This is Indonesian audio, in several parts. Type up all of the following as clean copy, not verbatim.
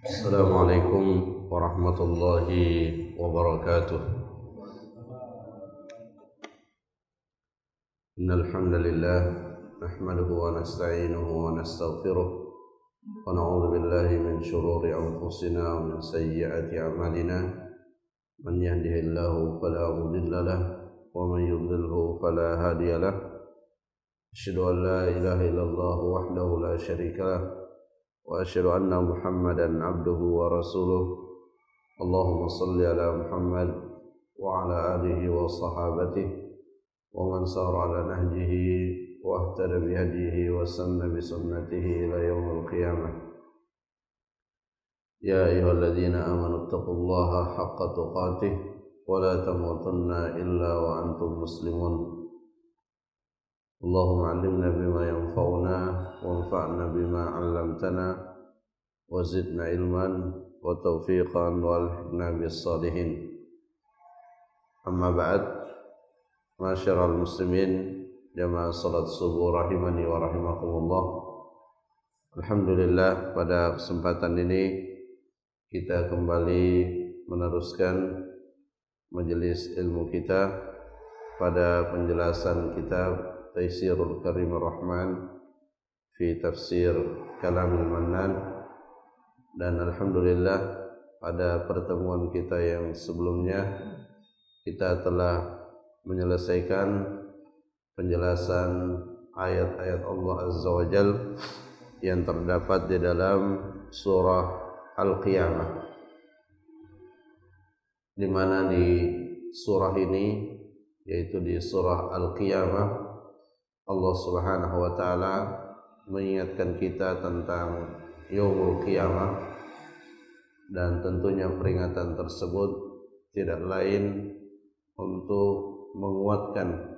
Assalamualaikum warahmatullahi wabarakatuh. Innal hamdalillah nahmaduhu wa nasta'inuhu wa nastaghfiruh wa na'udzu billahi min shururi anfusina wa min sayyiati a'malina. Man yahdihillahu fala mudilla lahu wa man yudlilhu fala hadiya lahu. Asyhadu an la ilaha illallah wahdahu la syarika lahu wa asyhadu anna Muhammadan abduhu wa rasuluh. Allahumma salli ala Muhammad wa ala alihi wa sahabatihi wa man sara ala nahjihi wa ihtada bi hadihi wa sanna bi sunnatihi ila yaumil qiyamah. Ya ayyuhalladzina amanu taqullaha haqqa tuqatih wa la tamutunna illa wa antum muslimun. Allahumma 'allimna bima yanfa'una wanfa'na bima 'allamtana wa zidna ilman wa tawfiqan wa alhiqna bis salihin. Amma ba'd, ma'asyiral muslimin jamaah salat subuh rahimani wa rahimakumullah. Alhamdulillah, pada kesempatan ini kita kembali meneruskan majelis ilmu kita pada penjelasan kitab Taisirul Karimur Rahman fi Tafsir Kalamil Mannan. Dan alhamdulillah, pada pertemuan kita yang sebelumnya kita telah menyelesaikan penjelasan ayat-ayat Allah Azza wa Jal yang terdapat di dalam surah Al-Qiyamah, di mana di surah ini, yaitu di surah Al-Qiyamah, Allah Subhanahu wa taala mengingatkan kita tentang yaumul qiyamah, dan tentunya peringatan tersebut tidak lain untuk menguatkan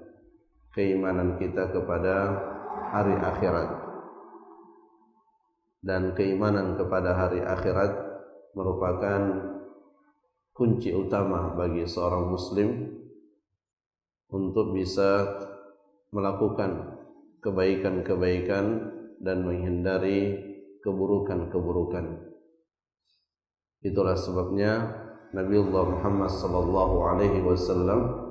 keimanan kita kepada hari akhirat. Dan keimanan kepada hari akhirat merupakan kunci utama bagi seorang muslim untuk bisa melakukan kebaikan-kebaikan dan menghindari keburukan-keburukan. Itulah sebabnya Nabiullah Muhammad sallallahu alaihi wasallam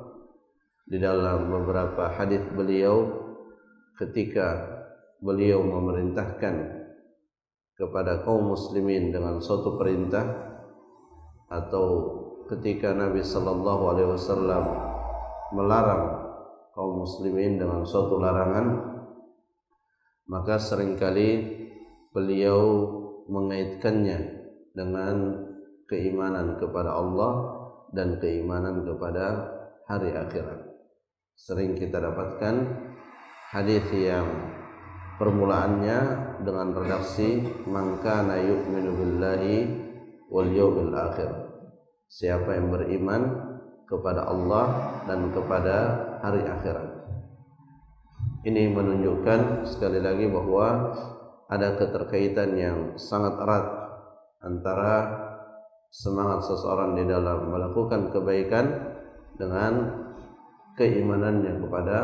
di dalam beberapa hadis beliau, ketika beliau memerintahkan kepada kaum muslimin dengan suatu perintah, atau ketika Nabi sallallahu alaihi wasallam melarang kaum muslimin dengan suatu larangan, maka seringkali beliau mengaitkannya dengan keimanan kepada Allah dan keimanan kepada hari akhirat. Sering kita dapatkan hadis yang permulaannya dengan redaksi man kana yu'minu billahi wal yawmil akhir. Siapa yang beriman kepada Allah dan kepada hari akhirat. Ini menunjukkan sekali lagi bahwa ada keterkaitan yang sangat erat antara semangat seseorang di dalam melakukan kebaikan dengan keimanannya kepada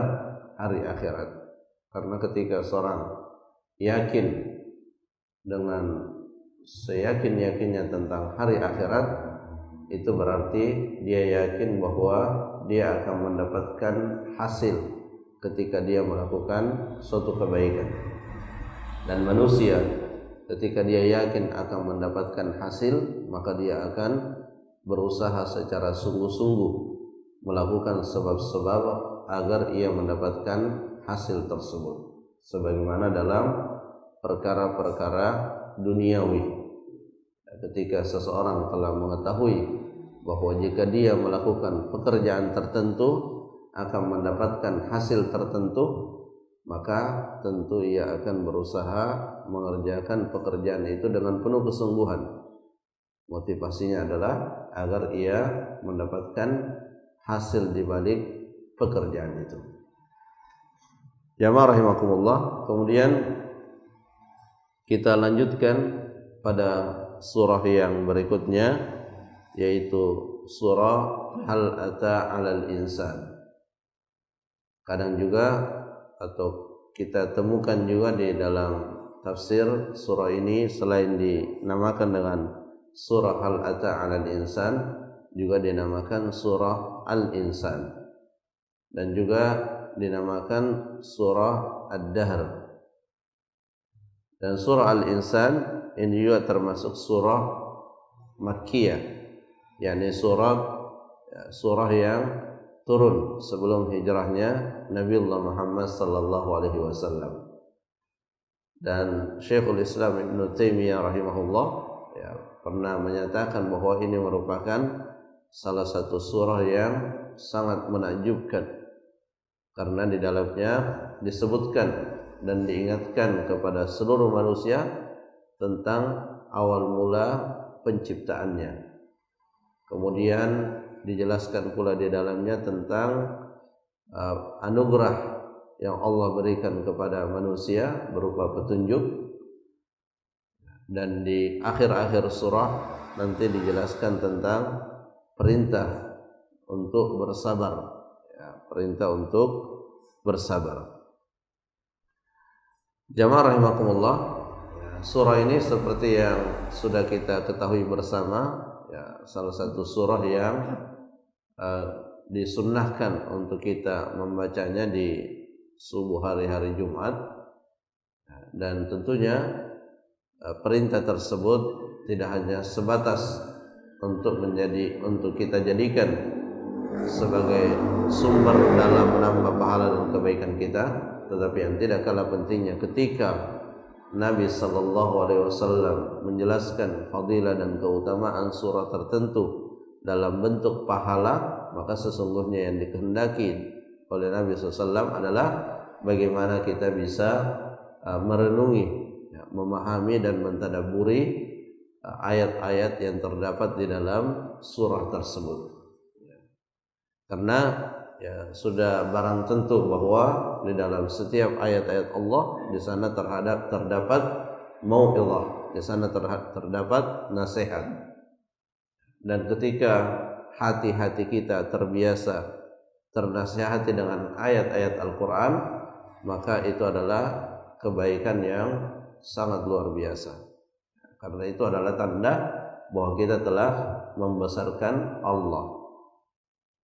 hari akhirat. Karena ketika seorang yakin dengan seyakin-yakinnya tentang hari akhirat, itu berarti dia yakin bahwa dia akan mendapatkan hasil ketika dia melakukan suatu kebaikan. Dan manusia ketika dia yakin akan mendapatkan hasil, maka dia akan berusaha secara sungguh-sungguh melakukan sebab-sebab agar ia mendapatkan hasil tersebut. Sebagaimana dalam perkara-perkara duniawi, ketika seseorang telah mengetahui bahwa jika dia melakukan pekerjaan tertentu akan mendapatkan hasil tertentu, maka tentu ia akan berusaha mengerjakan pekerjaan itu dengan penuh kesungguhan. Motivasinya adalah agar ia mendapatkan hasil di balik pekerjaan itu. Jamaah rahimakumullah. Kemudian kita lanjutkan pada surah yang berikutnya, yaitu surah Hal Ata 'alal Insan. Kadang juga atau kita temukan juga di dalam tafsir surah ini selain dinamakan dengan surah Hal Ata 'alal Insan, juga dinamakan surah Al-Insan dan juga dinamakan surah Ad-Dahr. Dan surah Al-Insan ini juga termasuk surah Makkiyah, yakni surah yang turun sebelum hijrahnya Nabiullah Muhammad sallallahu alaihi wasallam. Dan Syekhul Islam Ibnu Taimiyah rahimahullah pernah menyatakan bahwa ini merupakan salah satu surah yang sangat menakjubkan, karena di dalamnya disebutkan dan diingatkan kepada seluruh manusia tentang awal mula penciptaannya. Kemudian dijelaskan pula di dalamnya tentang anugerah yang Allah berikan kepada manusia berupa petunjuk. Dan di akhir-akhir surah nanti dijelaskan tentang perintah untuk bersabar, perintah untuk bersabar. Jamaah rahimakumullah, surah ini seperti yang sudah kita ketahui bersama, salah satu surah yang disunnahkan untuk kita membacanya di subuh hari-hari Jumat. Dan tentunya perintah tersebut tidak hanya sebatas untuk kita jadikan sebagai sumber dalam menambah pahala dan kebaikan kita, tetapi yang tidak kalah pentingnya ketika Nabi sallallahu alaihi wasallam menjelaskan fadilah dan keutamaan surah tertentu dalam bentuk pahala, maka sesungguhnya yang dikehendaki oleh Nabi SAW adalah bagaimana kita bisa merenungi, memahami dan mentadabburi ayat-ayat yang terdapat di dalam surah tersebut. Karena sudah barang tentu bahwa di dalam setiap ayat-ayat Allah di sana terdapat mau'izah, di sana terdapat nasihat. Dan ketika hati-hati kita terbiasa ternasihati dengan ayat-ayat Al-Quran, maka itu adalah kebaikan yang sangat luar biasa. Karena itu adalah tanda bahwa kita telah membesarkan Allah.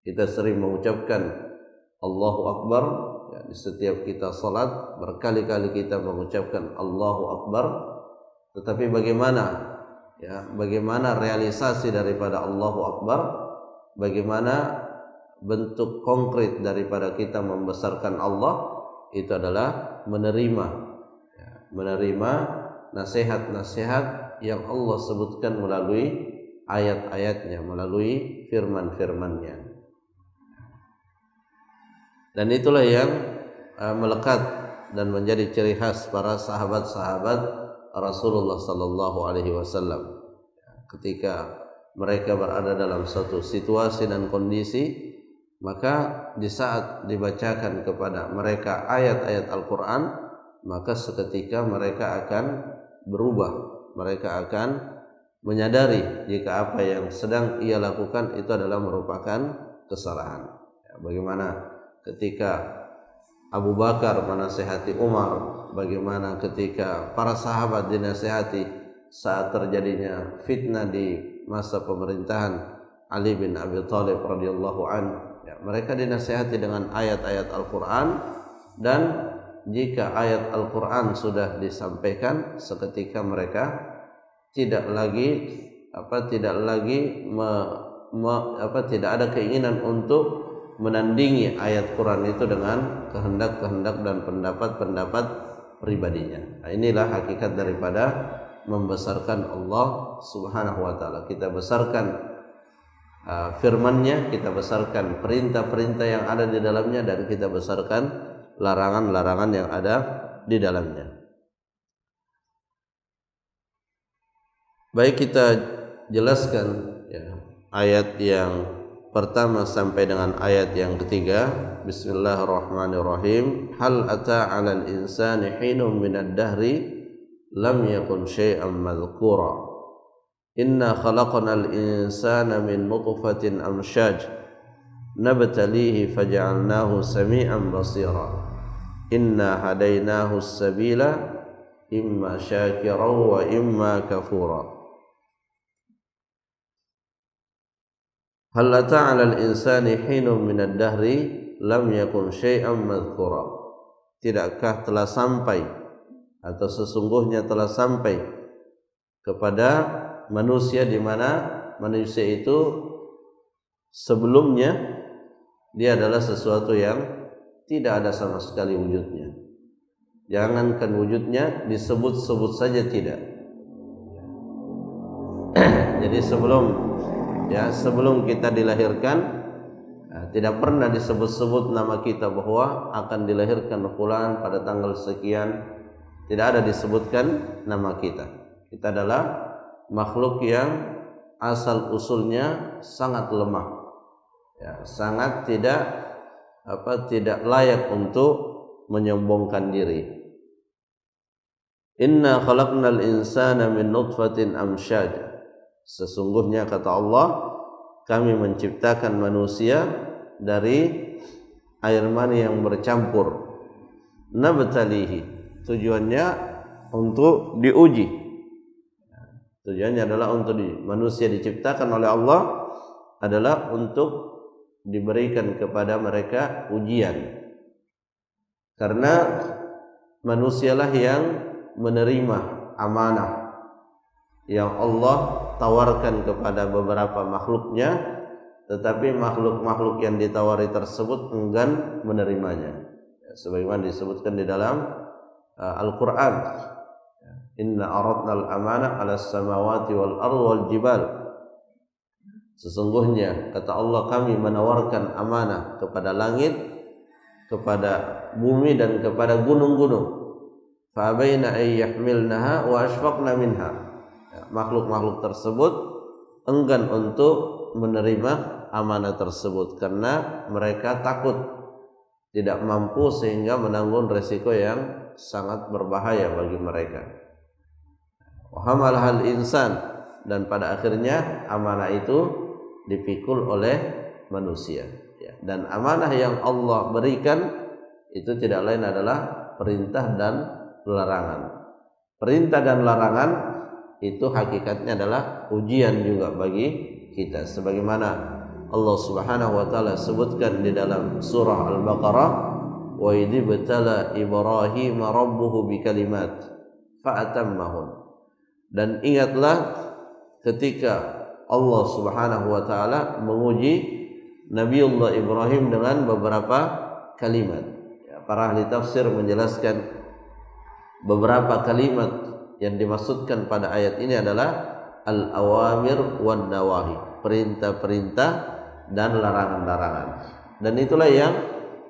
Kita sering mengucapkan Allahu Akbar, di setiap kita salat berkali-kali kita mengucapkan Allahu Akbar. Tetapi bagaimana realisasi daripada Allahu Akbar? Bagaimana bentuk konkret daripada kita membesarkan Allah? Itu adalah menerima nasihat-nasihat yang Allah sebutkan melalui ayat-ayatnya, melalui firman-firmannya. Dan itulah yang melekat dan menjadi ciri khas para sahabat-sahabat Rasulullah sallallahu alaihi wasallam. Ketika mereka berada dalam suatu situasi dan kondisi, maka di saat dibacakan kepada mereka ayat-ayat Al-Quran, maka seketika mereka akan berubah. Mereka akan menyadari jika apa yang sedang ia lakukan itu adalah merupakan kesalahan. Bagaimana ketika Abu Bakar menasihati Umar, bagaimana ketika para sahabat dinasihati saat terjadinya fitnah di masa pemerintahan Ali bin Abi Thalib radhiyallahu anhu. Mereka dinasihati dengan ayat-ayat Al-Quran, dan jika ayat Al-Quran sudah disampaikan, seketika mereka tidak ada keinginan untuk menandingi ayat Quran itu dengan kehendak-kehendak dan pendapat-pendapat pribadinya. Nah, inilah hakikat daripada membesarkan Allah Subhanahu wa taala. Kita besarkan firman-Nya, kita besarkan perintah-perintah yang ada di dalamnya, dan kita besarkan larangan-larangan yang ada di dalamnya. Baik, kita jelaskan ayat yang pertama sampai dengan ayat yang ketiga. Bismillahirrahmanirrahim. Hal ata 'alal insani hinun minad dahri lam yakun syai'an madhkura. Inna khalaqnal insana min nutfatin amsyaj nabtalihi faj'alnahu sami'an basira. Inna hadainahu as-sabila imma syakiran wa imma kafura. Hal ata 'alal insani hinun minad dahri lam yakun syai'an madhkura. Tidakkah telah sampai atau sesungguhnya telah sampai kepada manusia di mana manusia itu sebelumnya dia adalah sesuatu yang tidak ada sama sekali wujudnya. Jangankan wujudnya, disebut-sebut saja tidak. Jadi sebelum kita dilahirkan, tidak pernah disebut-sebut nama kita bahwa akan dilahirkan fulan pada tanggal sekian. Tidak ada disebutkan nama kita. Kita adalah makhluk yang asal usulnya sangat lemah, sangat tidak layak untuk menyombongkan diri. Inna khalaqnal insana min nutfatin amsyaj. Sesungguhnya kata Allah, kami menciptakan manusia dari air mani yang bercampur. Nabtalihi. Tujuannya untuk diuji. Tujuannya adalah untuk manusia diciptakan oleh Allah adalah untuk diberikan kepada mereka ujian. Karena manusialah yang menerima amanah yang Allah tawarkan kepada beberapa makhluknya, tetapi makhluk-makhluk yang ditawari tersebut enggan menerimanya. Sebagaimana disebutkan di dalam Al-Quran, Inna aradnal amanah 'alas samawati wal ardi wal jibal. Sesungguhnya kata Allah, kami menawarkan amanah kepada langit, kepada bumi dan kepada gunung-gunung. Fa abaina ay yahmilnaha wa ashfaqna minha. Makhluk-makhluk tersebut enggan untuk menerima amanah tersebut karena mereka takut tidak mampu sehingga menanggung resiko yang sangat berbahaya bagi mereka. Wa hamalahal insan, dan pada akhirnya amanah itu dipikul oleh manusia. Dan amanah yang Allah berikan itu tidak lain adalah perintah dan larangan. Perintah dan larangan itu hakikatnya adalah ujian juga bagi kita, sebagaimana Allah Subhanahu wa taala sebutkan di dalam surah Al-Baqarah, wa idh ibtala Ibrahim rabbuhu bikalimat fa'atammahun. Dan ingatlah ketika Allah Subhanahu wa taala menguji Nabiullah Ibrahim dengan beberapa kalimat. Para ahli tafsir menjelaskan beberapa kalimat yang dimaksudkan pada ayat ini adalah al-awamir wan nawahi, perintah-perintah dan larangan-larangan. Dan itulah yang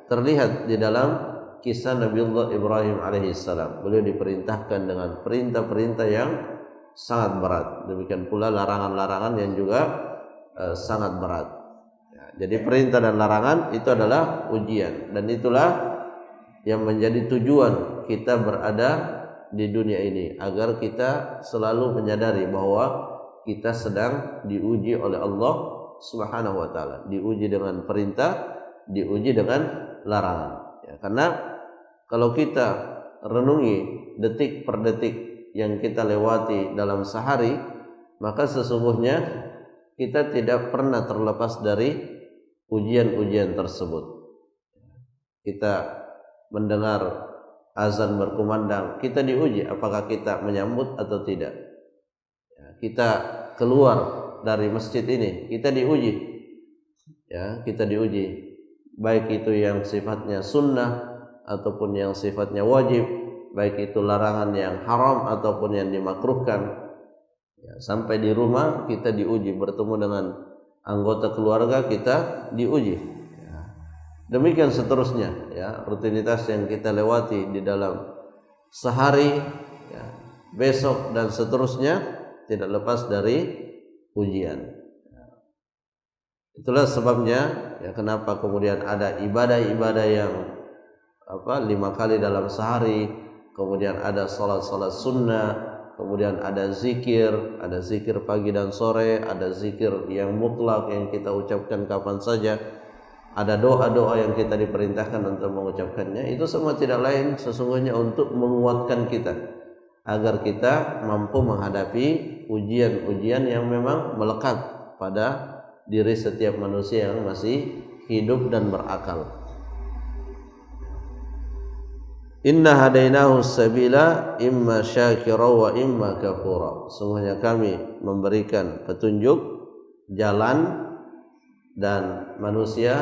terlihat di dalam kisah Nabiullah Ibrahim alaihissalam. Beliau diperintahkan dengan perintah-perintah yang sangat berat. Demikian pula larangan-larangan yang juga sangat berat. Jadi perintah dan larangan itu adalah ujian, dan itulah yang menjadi tujuan kita berada di dunia ini, agar kita selalu menyadari bahwa kita sedang diuji oleh Allah Subhanahu wa taala, diuji dengan perintah, diuji dengan larangan. Karena kalau kita renungi detik per detik yang kita lewati dalam sehari, maka sesungguhnya kita tidak pernah terlepas dari ujian-ujian tersebut. Kita mendengar azan berkumandang, kita diuji apakah kita menyambut atau tidak. Kita keluar dari masjid ini, kita diuji. Kita diuji, baik itu yang sifatnya sunnah ataupun yang sifatnya wajib, baik itu larangan yang haram ataupun yang dimakruhkan. Sampai di rumah kita diuji, bertemu dengan anggota keluarga kita diuji. Demikian seterusnya, rutinitas yang kita lewati di dalam sehari, besok dan seterusnya tidak lepas dari ujian. Itulah sebabnya kenapa kemudian ada ibadah-ibadah yang 5 kali dalam sehari, kemudian ada salat-salat sunnah, kemudian ada zikir pagi dan sore, ada zikir yang mutlak yang kita ucapkan kapan saja, ada doa-doa yang kita diperintahkan untuk mengucapkannya. Itu semua tidak lain sesungguhnya untuk menguatkan kita, agar kita mampu menghadapi ujian-ujian yang memang melekat pada diri setiap manusia yang masih hidup dan berakal. Inna hadainahu sabila imma syakira wa imma kafura. Sungguhnya kami memberikan petunjuk jalan dan manusia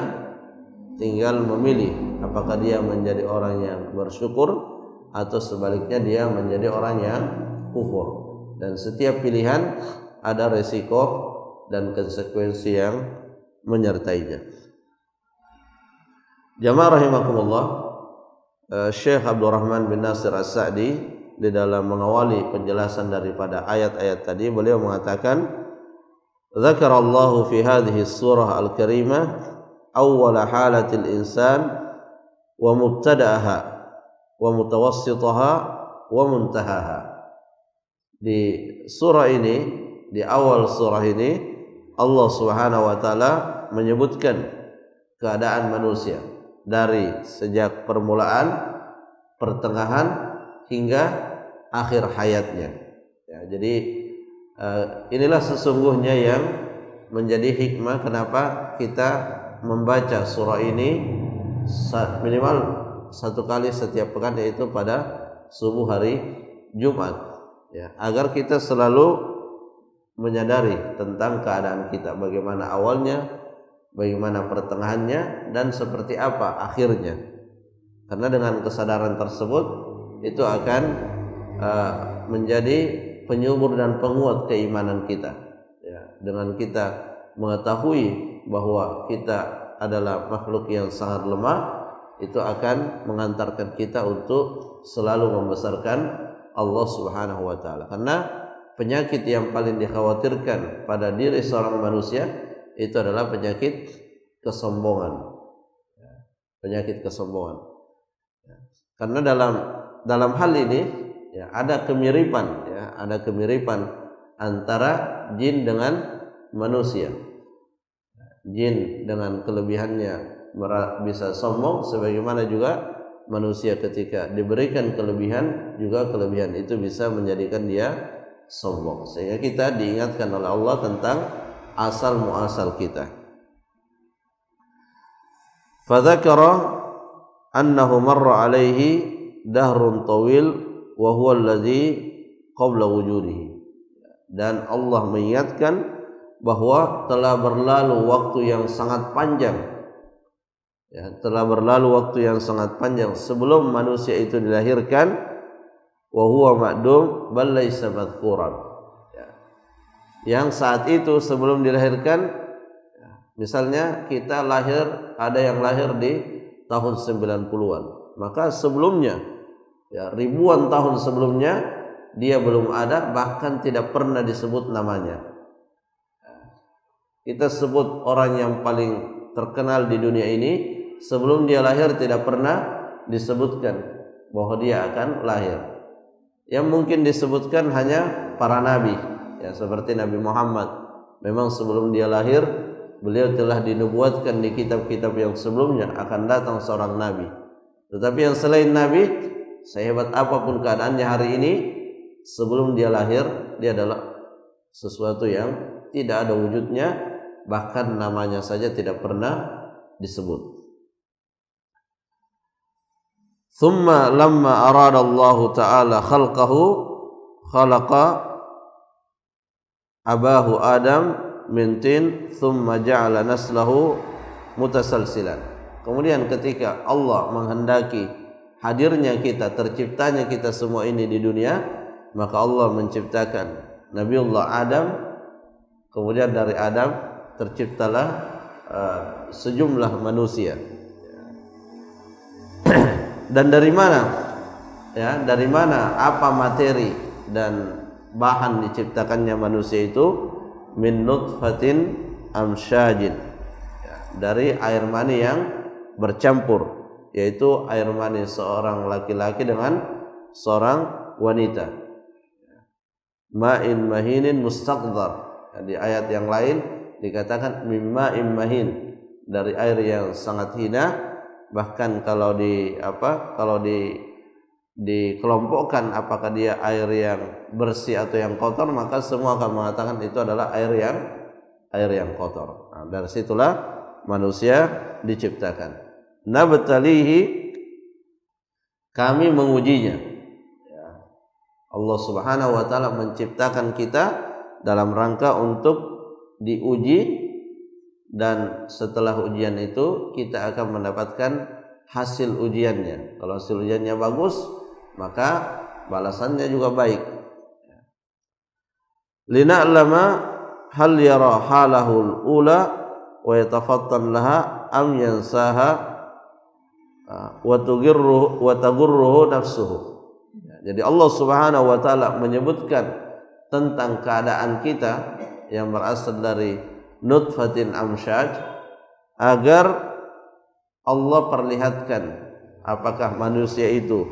tinggal memilih apakah dia menjadi orang yang bersyukur atau sebaliknya dia menjadi orang yang kufur. Dan setiap pilihan ada resiko dan konsekuensi yang menyertainya. Jamaah rahimakumullah, Syekh Abdurrahman bin Nasir As-Sa'di di dalam mengawali penjelasan daripada ayat-ayat tadi, beliau mengatakan, "Dzakarallahu fi hadhihi surah al-karimah awwal halatil insan wa mubtada'aha wa mutawassitaha wa muntahaha." Di surah ini, di awal surah ini, Allah Subhanahu wa taala menyebutkan keadaan manusia dari sejak permulaan, pertengahan hingga akhir hayatnya. Ya, jadi inilah sesungguhnya yang menjadi hikmah kenapa kita membaca surah ini minimal satu kali setiap pekan, yaitu pada subuh hari Jumat, ya, agar kita selalu menyadari tentang keadaan kita, bagaimana awalnya, bagaimana pertengahannya, dan seperti apa akhirnya. Karena dengan kesadaran tersebut itu akan menjadi penyubur dan penguat keimanan kita. Ya, dengan kita mengetahui bahwa kita adalah makhluk yang sangat lemah, itu akan mengantarkan kita untuk selalu membesarkan Allah Subhanahu wa taala. Karena penyakit yang paling dikhawatirkan pada diri seorang manusia itu adalah penyakit kesombongan. Penyakit kesombongan. Karena dalam hal ini, ya, ada kemiripan, ya, ada kemiripan antara jin dengan manusia. Jin dengan kelebihannya bisa sombong, sebagaimana juga manusia ketika diberikan kelebihan, juga kelebihan itu bisa menjadikan dia sombong. Sehingga kita diingatkan oleh Allah tentang asal muasal kita. Fadzakara annahu marra alaihi dahrun tawil wa huwa alladhi qabla wujudihi. Dan Allah mengingatkan bahwa telah berlalu waktu yang sangat panjang, ya, telah berlalu waktu yang sangat panjang sebelum manusia itu dilahirkan. Wa huwa ma'dum bal laisa madhkuran. Yang saat itu sebelum dilahirkan, misalnya kita lahir, ada yang lahir di tahun 90-an, maka sebelumnya, ya, ribuan tahun sebelumnya dia belum ada, bahkan tidak pernah disebut namanya. Kita sebut orang yang paling terkenal di dunia ini, sebelum dia lahir tidak pernah disebutkan bahwa dia akan lahir. Yang mungkin disebutkan hanya para nabi, ya, seperti Nabi Muhammad. Memang sebelum dia lahir, beliau telah dinubuatkan di kitab-kitab yang sebelumnya akan datang seorang nabi. Tetapi yang selain nabi, sehebat apapun keadaannya hari ini, sebelum dia lahir, dia adalah sesuatu yang tidak ada wujudnya, bahkan namanya saja tidak pernah disebut. Thumma lamma arada Allah Ta'ala khalqahu khalaqa abahu Adam min tin thumma ja'ala naslahu mutasalsilan. Kemudian ketika Allah menghendaki hadirnya kita, terciptanya kita semua ini di dunia, maka Allah menciptakan Nabiullah Adam. Kemudian dari Adam terciptalah sejumlah manusia. Dan dari mana, ya, dari mana, apa materi dan bahan diciptakannya manusia itu? Min nutfatin amsyajin, ya, dari air mani yang bercampur, yaitu air mani seorang laki-laki dengan seorang wanita. Ma'in mahinin mustaqdar, ya, di ayat yang lain dikatakan mimma'in mahin, dari air yang sangat hina. Bahkan kalau dikelompokkan apakah dia air yang bersih atau yang kotor, maka semua akan mengatakan itu adalah air yang kotor. Nah, dari situlah manusia diciptakan. Nabtalihi, kami mengujinya. Allah Subhanahu wa taala menciptakan kita dalam rangka untuk diuji, dan setelah ujian itu kita akan mendapatkan hasil ujiannya. Kalau hasil ujiannya bagus, maka balasannya juga baik. Lina'lama hal yara halahul ula wa yatafattan laha am yansaha wa tagurruhu nafsuhu. Jadi Allah Subhanahu wa taala menyebutkan tentang keadaan kita yang berasal dari nutfatin amsyaj, agar Allah perlihatkan apakah manusia itu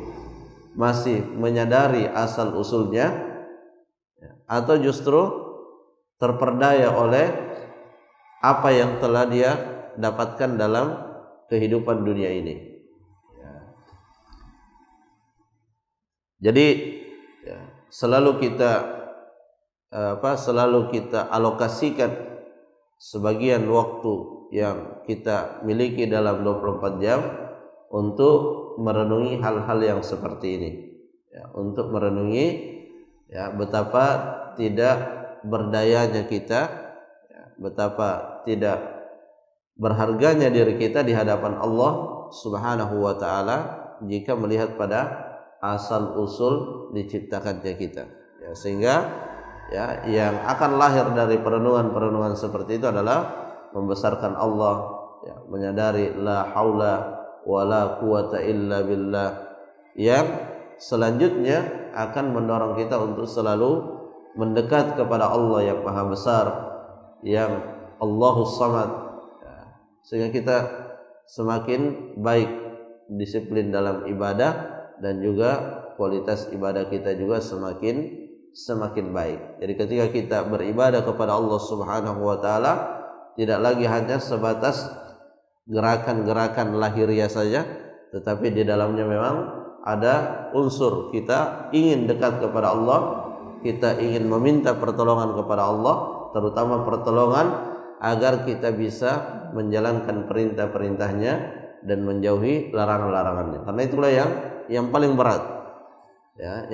masih menyadari asal usulnya atau justru terperdaya oleh apa yang telah dia dapatkan dalam kehidupan dunia ini. Jadi selalu kita alokasikan sebagian waktu yang kita miliki dalam 24 jam untuk merenungi hal-hal yang seperti ini, untuk merenungi betapa tidak berdayanya kita, betapa tidak berharganya diri kita di hadapan Allah Subhanahu wa taala jika melihat pada asal usul diciptakannya kita. Sehingga yang akan lahir dari perenungan-perenungan seperti itu adalah membesarkan Allah, menyadari la haula wala quwata illa billah, yang selanjutnya akan mendorong kita untuk selalu mendekat kepada Allah yang Maha Besar, yang Allahus Samad, sehingga kita semakin baik disiplin dalam ibadah, dan juga kualitas ibadah kita juga semakin baik. Jadi ketika kita beribadah kepada Allah Subhanahu wa taala, tidak lagi hanya sebatas gerakan-gerakan lahiriah saja, tetapi di dalamnya memang ada unsur kita ingin dekat kepada Allah, kita ingin meminta pertolongan kepada Allah, terutama pertolongan agar kita bisa menjalankan perintah-perintahnya dan menjauhi larangan-larangannya. Karena itulah yang paling berat.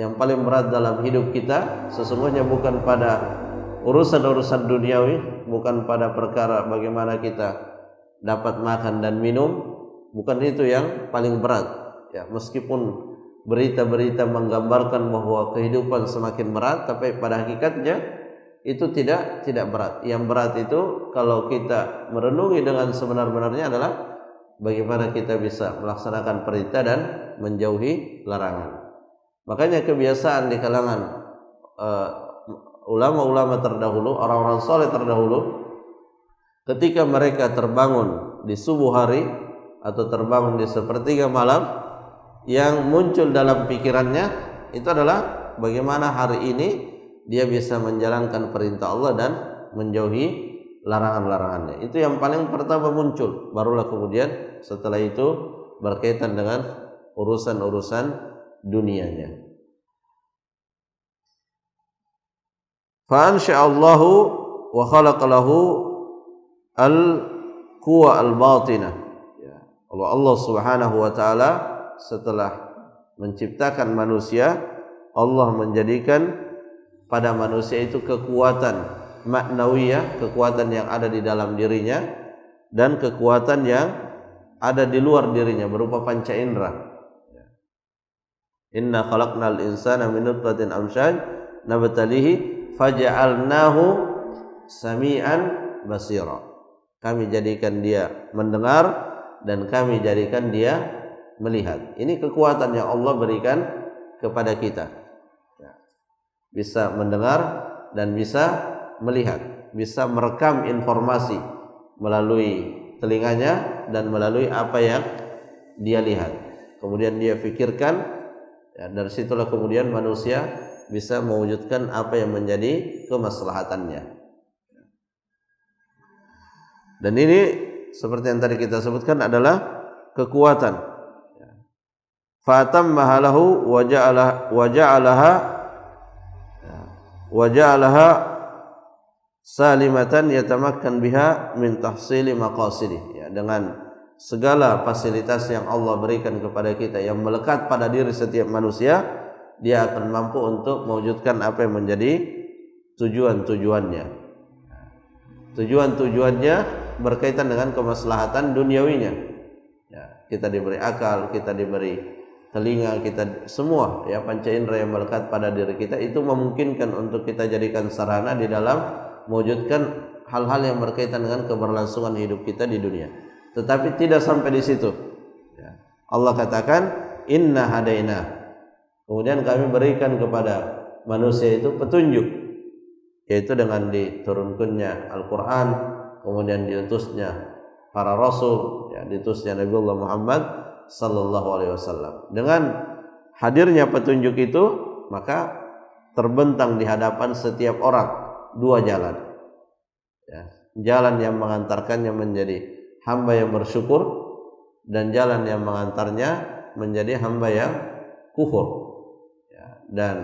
Yang paling berat dalam hidup kita sesungguhnya bukan pada urusan-urusan duniawi, bukan pada perkara bagaimana kita dapat makan dan minum, bukan itu yang paling berat. Meskipun berita-berita menggambarkan bahwa kehidupan semakin berat, tapi pada hakikatnya itu tidak berat. Yang berat itu kalau kita merenungi dengan sebenar-benarnya adalah bagaimana kita bisa melaksanakan perintah dan menjauhi larangan. Makanya kebiasaan di kalangan ulama-ulama terdahulu, orang-orang soleh terdahulu, ketika mereka terbangun di subuh hari atau terbangun di sepertiga malam, yang muncul dalam pikirannya itu adalah bagaimana hari ini dia bisa menjalankan perintah Allah dan menjauhi larangan-larangannya. Itu yang paling pertama muncul. Barulah kemudian setelah itu berkaitan dengan urusan-urusan dunianya. Fa ansha'allahu wa khalaqalahu al-quwa al-batinah. Allah Subhanahu wa taala setelah menciptakan manusia, Allah menjadikan pada manusia itu kekuatan maknawiyah, kekuatan yang ada di dalam dirinya, dan kekuatan yang ada di luar dirinya berupa panca indera. Inna khalaqnal insana min nutfatin amsyaj nabtalihi faja'alnahu sami'an basira. Kami jadikan dia mendengar dan kami jadikan dia melihat. Ini kekuatan yang Allah berikan kepada kita. Bisa mendengar dan bisa melihat, bisa merekam informasi melalui telinganya dan melalui apa yang dia lihat. Kemudian dia pikirkan, dari situlah kemudian manusia bisa mewujudkan apa yang menjadi kemaslahatannya. Dan ini seperti yang tadi kita sebutkan adalah kekuatan. fatammaha lahu wa ja'alaha salimatan yatamakkan biha min tahsili maqasidih, ya, dengan segala fasilitas yang Allah berikan kepada kita yang melekat pada diri setiap manusia, dia akan mampu untuk mewujudkan apa yang menjadi tujuan-tujuannya. Tujuan-tujuannya berkaitan dengan kemaslahatan duniawinya. Ya, kita diberi akal, kita diberi telinga, kita semua, ya, panca indera yang melekat pada diri kita itu memungkinkan untuk kita jadikan sarana di dalam mewujudkan hal-hal yang berkaitan dengan keberlangsungan hidup kita di dunia. Tetapi tidak sampai di situ. Ya. Allah katakan inna hadaina. Kemudian kami berikan kepada manusia itu petunjuk, yaitu dengan diturunkannya Al-Quran, kemudian diutusnya para rasul, ya, diutusnya Nabiullah Muhammad sallallahu alaihi wasallam. Dengan hadirnya petunjuk itu, maka terbentang di hadapan setiap orang dua jalan. Ya, jalan yang mengantarkannya menjadi hamba yang bersyukur, dan jalan yang mengantarnya menjadi hamba yang kufur. Ya, dan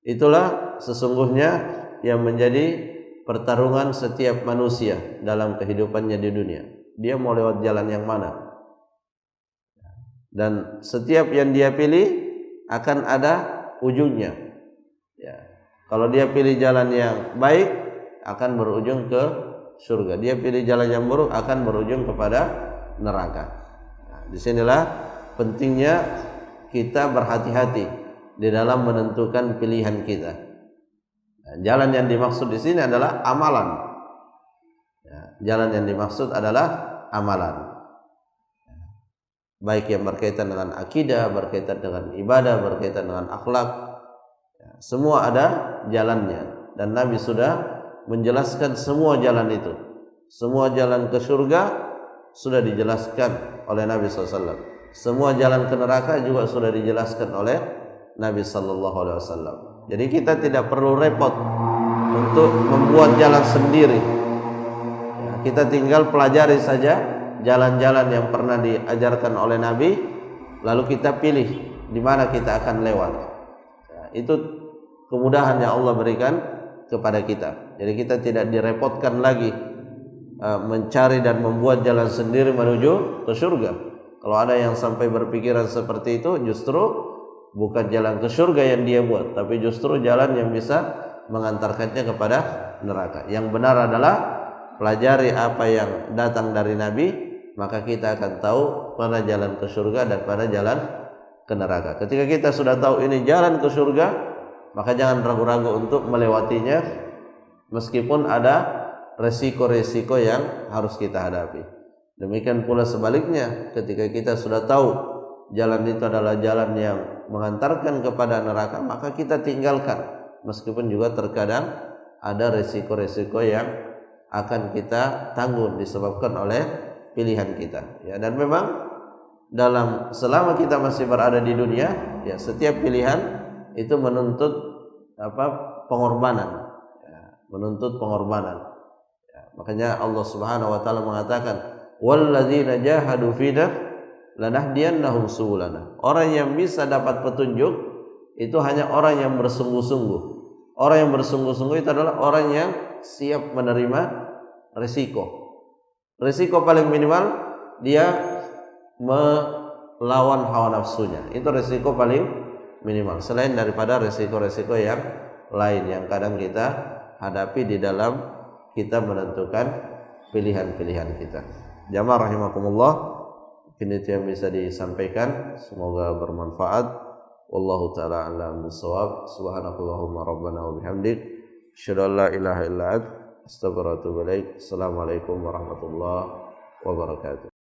itulah sesungguhnya yang menjadi pertarungan setiap manusia dalam kehidupannya di dunia. Dia mau lewat jalan yang mana? Dan setiap yang dia pilih akan ada ujungnya. Ya. Kalau dia pilih jalan yang baik, akan berujung ke surga. Dia pilih jalan yang buruk, akan berujung kepada neraka. Nah, disinilah pentingnya kita berhati-hati di dalam menentukan pilihan kita. Nah, jalan yang dimaksud di sini adalah amalan. Ya, jalan yang dimaksud adalah amalan. Baik yang berkaitan dengan akidah, berkaitan dengan ibadah, berkaitan dengan akhlak. Ya, semua ada jalannya. Dan Nabi sudah menjelaskan semua jalan itu. Semua jalan ke surga sudah dijelaskan oleh Nabi SAW. Semua jalan ke neraka juga sudah dijelaskan oleh Nabi SAW. Jadi kita tidak perlu repot untuk membuat jalan sendiri. Ya, kita tinggal pelajari saja jalan-jalan yang pernah diajarkan oleh Nabi, lalu kita pilih di mana kita akan lewat. Ya, itu kemudahan yang Allah berikan kepada kita. Jadi kita tidak direpotkan lagi mencari dan membuat jalan sendiri menuju ke surga. Kalau ada yang sampai berpikiran seperti itu, justru bukan jalan ke surga yang dia buat, tapi justru jalan yang bisa mengantarkannya kepada neraka. Yang benar adalah pelajari apa yang datang dari Nabi, maka kita akan tahu mana jalan ke surga dan mana jalan ke neraka. Ketika kita sudah tahu ini jalan ke surga, maka jangan ragu-ragu untuk melewatinya, meskipun ada resiko-resiko yang harus kita hadapi. Demikian pula sebaliknya, ketika kita sudah tahu jalan itu adalah jalan yang mengantarkan kepada neraka, maka kita tinggalkan, meskipun juga terkadang ada resiko-resiko yang akan kita tanggung disebabkan oleh pilihan kita. Ya, dan memang selama kita masih berada di dunia, ya, setiap pilihan itu menuntut pengorbanan, ya, menuntut pengorbanan. Ya, makanya Allah Subhanahu wa taala mengatakan, walladzina jahadu fina lanahdiyannahum subulana. Orang yang bisa dapat petunjuk itu hanya orang yang bersungguh-sungguh. Orang yang bersungguh-sungguh itu adalah orang yang siap menerima risiko. Risiko paling minimal dia melawan hawa nafsunya. Itu risiko paling minimal, selain daripada resiko-resiko yang lain yang kadang kita hadapi di dalam kita menentukan pilihan-pilihan kita. Jamaah rahimakumullah, mungkin itu yang bisa disampaikan, semoga bermanfaat. Wallahu taala a'lam bissawab. Subhanakallahumma rabbana wa bihamdik, asyhadu an la ilaha illa anta, astaghfiruka wa atubu ilaik. Assalamualaikum warahmatullahi wabarakatuh.